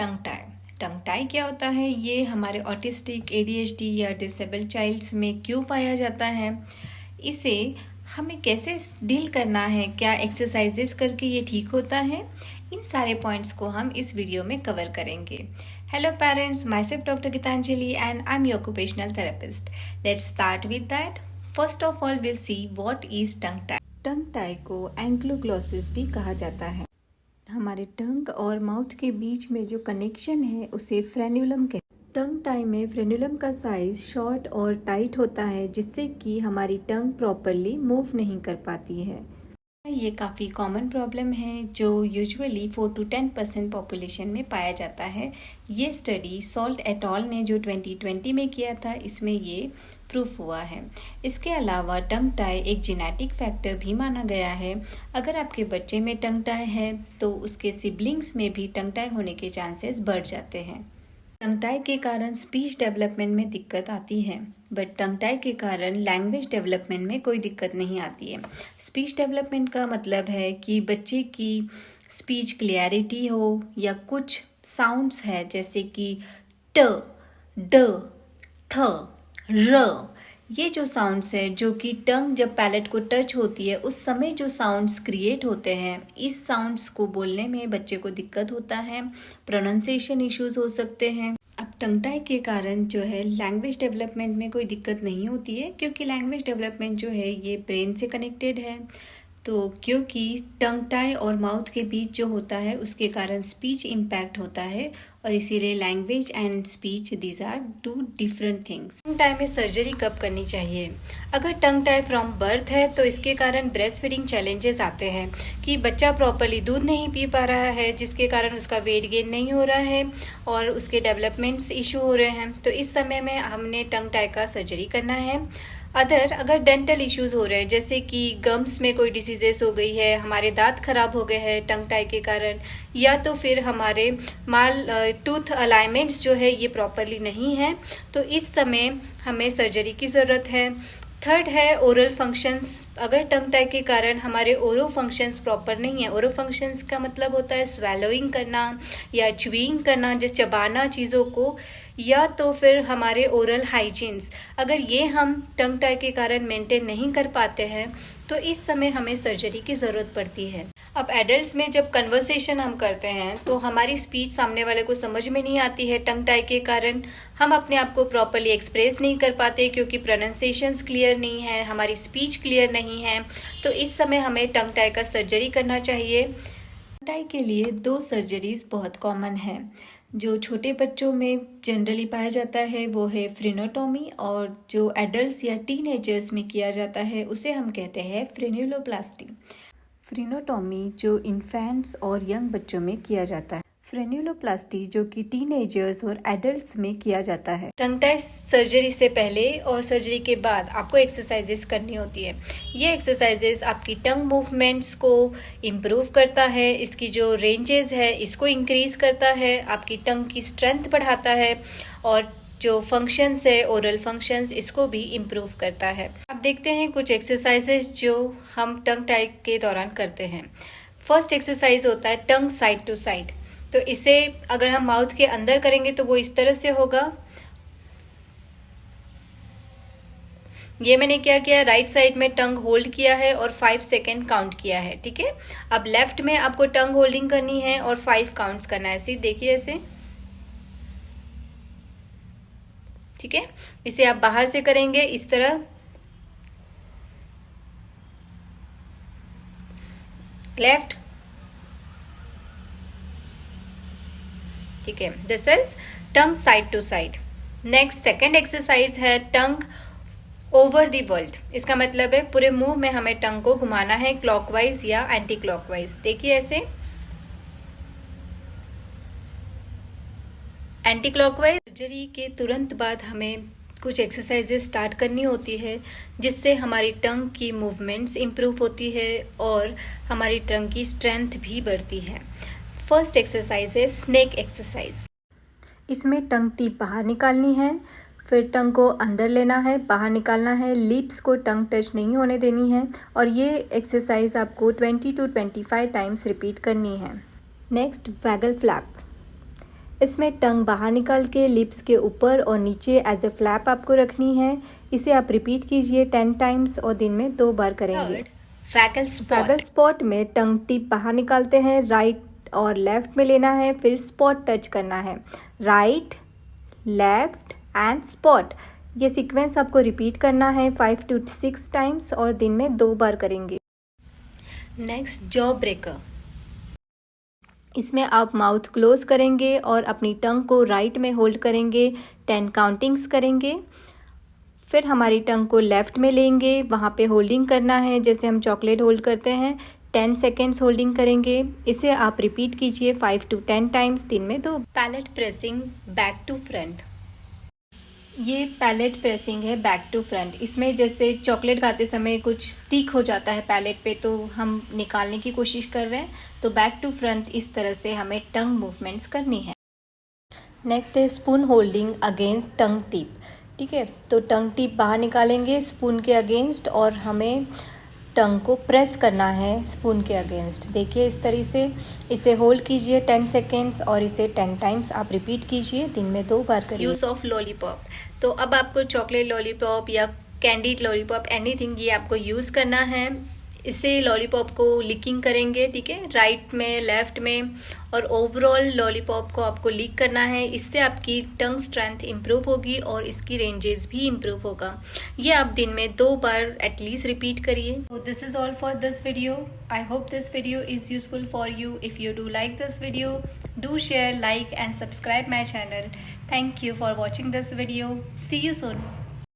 टंग tie. Tongue tie क्या होता है? ये हमारे ऑटिस्टिक, एडीएचडी या डिसेबल चाइल्ड्स में क्यों पाया जाता है? इसे हमें कैसे डील करना है? क्या एक्सरसाइजेस करके ये ठीक होता है? इन सारे पॉइंट्स को हम इस वीडियो में कवर करेंगे। Hello parents, myself doctor Geetanjali and I am your occupational therapist. Let's start with that. First of all will see what is tongue tie. Tongue tie को एंक्लोग्लोसिस भी कहा जाता है। हमारे टंग और माउथ के बीच में जो कनेक्शन है उसे फ्रेन्युलम कहते हैं। टंग टाई में फ्रेन्युलम का साइज शॉर्ट और टाइट होता है, जिससे कि हमारी टंग प्रॉपरली मूव नहीं कर पाती है। ये काफ़ी कॉमन प्रॉब्लम है जो यूजुअली 4 to 10% पॉपुलेशन में पाया जाता है। ये स्टडी सॉल्ट एट ऑल ने जो 2020 में किया था, इसमें ये प्रूफ हुआ है। इसके अलावा टंग टाई एक जेनेटिक फैक्टर भी माना गया है। अगर आपके बच्चे में टंग टाई है तो उसके सिबलिंग्स में भी टंग टाई होने के चांसेस बढ़ जाते हैं। टंग टाई के कारण स्पीच डेवलपमेंट में दिक्कत आती है, बट टंग टाई के कारण लैंग्वेज डेवलपमेंट में कोई दिक्कत नहीं आती है। स्पीच डेवलपमेंट का मतलब है कि बच्चे की स्पीच क्लियरिटी हो, या कुछ साउंड्स है जैसे कि ट, ड, थ, र। ये जो साउंड्स है जो कि टंग जब पैलेट को टच होती है उस समय जो साउंड्स क्रिएट होते हैं, इस साउंड्स को बोलने में बच्चे को दिक्कत होता है, प्रोनाउंसिएशन इश्यूज हो सकते हैं। अब टंग टाई के कारण जो है लैंग्वेज डेवलपमेंट में कोई दिक्कत नहीं होती है, क्योंकि लैंग्वेज डेवलपमेंट जो है ये ब्रेन से कनेक्टेड है। तो क्योंकि टंग टाई और माउथ के बीच जो होता है उसके कारण स्पीच इम्पैक्ट होता है, और इसीलिए language and speech these are two different things. Tongue tie में सर्जरी कब करनी चाहिए? अगर टंग टाई फ्रॉम बर्थ है तो इसके कारण ब्रेस्ट फीडिंग चैलेंजेस आते हैं कि बच्चा प्रॉपरली दूध नहीं पी पा रहा है, जिसके कारण उसका वेट गेन नहीं हो रहा है और उसके डेवलपमेंट्स इशू हो रहे हैं। तो इस समय में हमने टंग टाई का सर्जरी करना है। अगर डेंटल इश्यूज हो रहे हैं, जैसे कि गम्स में कोई डिसीजेस हो गई है, हमारे दांत खराब हो गए हैं टंग टाई के कारण, या तो फिर हमारे टूथ अलाइनमेंट्स जो है ये प्रॉपरली नहीं है, तो इस समय हमें सर्जरी की ज़रूरत है। थर्ड है ओरल फंक्शंस। अगर टंग टाई के कारण हमारे ओरो फंक्शंस प्रॉपर नहीं है, ओरो फंक्शंस का मतलब होता है स्वेलोइंग करना या च्यूइंग करना, जैसे चबाना चीज़ों को, या तो फिर हमारे ओरल हाइजीन्स, अगर ये हम टंग टाई के कारण मेंटेन नहीं कर पाते हैं तो इस समय हमें सर्जरी की ज़रूरत पड़ती है। अब एडल्ट्स में जब कन्वर्सेशन हम करते हैं तो हमारी स्पीच सामने वाले को समझ में नहीं आती है टंग टाई के कारण। हम अपने आप को प्रॉपरली एक्सप्रेस नहीं कर पाते क्योंकि प्रोनाउंसिएशंस क्लियर नहीं है, हमारी स्पीच क्लियर नहीं है। तो इस समय हमें टंग टाई का सर्जरी करना चाहिए। टंग टाई के लिए 2 सर्जरीज बहुत कॉमन है। जो छोटे बच्चों में जनरली पाया जाता है वो है फ्रेनोटॉमी, और जो एडल्ट्स या टीनेजर्स में किया जाता है उसे हम कहते हैं फ्रेन्युलोप्लास्टी। फ्रेनोटॉमी जो इन्फेंट्स और यंग बच्चों में किया जाता है, फ्रेन्युलोप्लास्टी जो कि टीनेजर्स और एडल्ट्स में किया जाता है। टंग टाई सर्जरी से पहले और सर्जरी के बाद आपको एक्सरसाइजेस करनी होती है। ये एक्सरसाइजेस आपकी टंग मूवमेंट्स को इम्प्रूव करता है, इसकी जो रेंजेस है इसको इंक्रीज करता है, आपकी टंग की स्ट्रेंथ बढ़ाता है, और जो फंक्शंस है ओरल फंक्शंस इसको भी इम्प्रूव करता है। अब देखते हैं कुछ एक्सरसाइजेस जो हम टंग टाई के दौरान करते हैं। फर्स्ट एक्सरसाइज होता है टंग साइड टू साइड। तो इसे अगर हम माउथ के अंदर करेंगे तो वो इस तरह से होगा। ये मैंने क्या किया, राइट साइड में टंग होल्ड किया है और 5 सेकेंड काउंट किया है, ठीक है। अब लेफ्ट में आपको टंग होल्डिंग करनी है और 5 काउंट्स करना है। ऐसे देखिए, ऐसे, ठीक है। इसे आप बाहर से करेंगे इस तरह, लेफ्ट, ठीक है। This is tongue side to side. Next second exercise है टंग ओवर द वर्ल्ड। इसका मतलब है पूरे मुंह में हमें टंग को घुमाना है क्लॉकवाइज या एंटी क्लॉकवाइज। देखिए ऐसे, एंटी क्लॉकवाइज। सर्जरी के तुरंत बाद हमें कुछ एक्सरसाइजेस स्टार्ट करनी होती है जिससे हमारी टंग की मूवमेंट्स इम्प्रूव होती है और हमारी टंग की स्ट्रेंथ भी बढ़ती है। फर्स्ट एक्सरसाइज है स्नेक एक्सरसाइज। इसमें टंग टिप बाहर निकालनी है, फिर टंग को अंदर लेना है, बाहर निकालना है, लिप्स को टंग टच नहीं होने देनी है, और ये एक्सरसाइज आपको 20 to 25 टाइम्स रिपीट करनी है। Next vagal flap. इसमें टंग बाहर निकाल के लिप्स के ऊपर और नीचे एज ए फ्लैप आपको रखनी है। इसे आप रिपीट कीजिए 10 टाइम्स और दिन में 2 बार करेंगे। फैगल स्पॉट में टंग टिप बाहर निकालते हैं, राइट और लेफ्ट में लेना है, फिर स्पॉट टच करना है। राइट, लेफ्ट एंड स्पॉट, ये सीक्वेंस आपको रिपीट करना है 5 to 6 टाइम्स और दिन में 2 बार करेंगे। Next, jaw breaker. इसमें आप माउथ क्लोज करेंगे और अपनी टंग को राइट में होल्ड करेंगे, 10 काउंटिंग्स करेंगे। फिर हमारी टंग को लेफ़्ट में लेंगे, वहाँ पे होल्डिंग करना है जैसे हम चॉकलेट होल्ड करते हैं। 10 सेकेंड्स होल्डिंग करेंगे। इसे आप रिपीट कीजिए 5 to 10 टाइम्स, दिन में 2। Palate pressing back to front. ये पैलेट प्रेसिंग है बैक टू फ्रंट। इसमें जैसे चॉकलेट खाते समय कुछ स्टिक हो जाता है पैलेट पे, तो हम निकालने की कोशिश कर रहे हैं, तो बैक टू फ्रंट इस तरह से हमें टंग मूवमेंट्स करनी है। नेक्स्ट है स्पून होल्डिंग अगेंस्ट टंग टिप। ठीक है, तो टंग टिप बाहर निकालेंगे स्पून के अगेंस्ट और हमें टंग को प्रेस करना है स्पून के अगेंस्ट। देखिए इस तरह से इसे होल्ड कीजिए 10 सेकेंड्स और इसे 10 टाइम्स आप रिपीट कीजिए, दिन में 2 बार करिए। Use of lollipop. तो अब आपको चॉकलेट लॉलीपॉप या कैंडीड लॉलीपॉप एनीथिंग ये आपको यूज़ करना है। इसे लॉलीपॉप को लिकिंग करेंगे, ठीक है, राइट में, लेफ्ट में, और ओवरऑल लॉलीपॉप को आपको लीक करना है। इससे आपकी टंग स्ट्रेंथ इम्प्रूव होगी और इसकी रेंजेस भी इम्प्रूव होगा। ये आप दिन में 2 बार एटलीस्ट रिपीट करिए। तो this is all for this video. I hope this video is useful for you. If you do like this video, do share, like and subscribe my channel. Thank you for watching this video. See you soon.